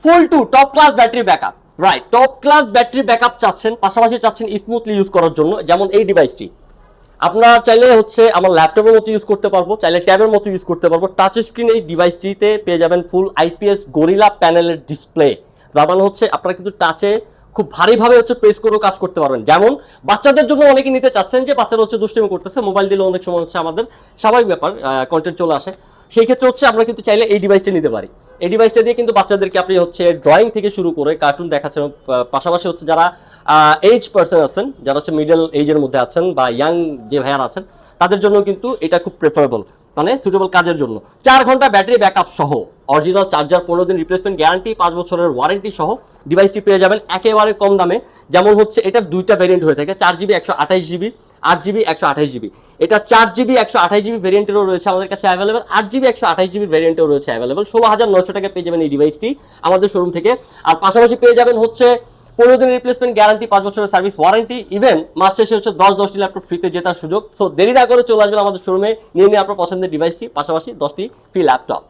Full to top class battery backup, right, top class battery backup চাচ্ছেন, পাশাপাশি চাচ্ছেন smoothly use করার জন্য, যেমন এই ডিভাইসটি আপনারা চাইলে হচ্ছে আমার ল্যাপটপের মতো ইউজ করতে পারবো, চাইলে ট্যাবের মতো ইউজ করতে পারবো। টাচ স্ক্রিন এই ডিভাইসটিতে পেয়ে যাবেন ফুল আইপিএস গরিলা প্যানেলের ডিসপ্লে। তার মানে হচ্ছে আপনারা কিন্তু টাচে খুব ভারীভাবে হচ্ছে প্রেস করেও কাজ করতে পারবেন। যেমন বাচ্চাদের জন্য অনেকে নিতে চাচ্ছেন যে বাচ্চারা হচ্ছে দুষ্টিমি করতেছে, মোবাইল দিলে অনেক সময় হচ্ছে আমাদের স্বাভাবিক ব্যাপার কন্টেন্ট চলে আসে, সেই ক্ষেত্রে হচ্ছে আমরা কিন্তু চাইলে এই ডিভাইসটা নিতে পারি। এই ডিভাইসটা দিয়ে কিন্তু বাচ্চাদেরকে আপনি হচ্ছে ড্রয়িং থেকে শুরু করে কার্টুন দেখাচ্ছেন, পাশাপাশি হচ্ছে যারা এজ পার্সন আছেন, যারা হচ্ছে মিডল এজের মধ্যে আছেন বা ইয়াং যে ভাইয়ার আছেন, তাদের জন্য কিন্তু এটা খুব প্রেফারেবল, মানে সুটেবল কাজের জন্য। 4 ঘন্টা ব্যাটারি ব্যাকআপ সহ, অরিজিনাল চার্জার, 15 দিন রিপ্লেসমেন্ট গ্যারান্টি, 5 বছরের ওয়ারেন্টি সহ ডিভাইসটি পেয়ে যাবেন একেবারে কম দামে। যেমন হচ্ছে এটা দুইটা ভেরিয়েন্ট হয়ে থাকে, 4GB 128GB, 8GB 128GB। এটা 4GB 128GB ভেরিয়েন্টেরও রয়েছে আমাদের কাছে অ্যাভেলেবল, 8GB 128GB ভেরিয়েন্টেও রয়েছে অ্যাভেলেবল। 16,900 টাকা পেয়ে যাবেন এই ডিভাইসটি আমাদের শোরুম থেকে। আর পাশাপাশি পেয়ে যাবেন হচ্ছে 15 দিনের রিপ্লেসমেন্ট গ্যারান্টি, 5 বছরের সার্ভিস ওয়ারেন্টি, ইভেন মাস শেষে হচ্ছে 10টি ল্যাপটপ ফ্রিতে জেতার সুযোগ। সো দেরি না করে চলে আসবেন আমাদের শোরুমে, নিয়ে নিয়ে আপনার পছন্দের ডিভাইসটি, পাশাপাশি 10টি ফ্রি ল্যাপটপ।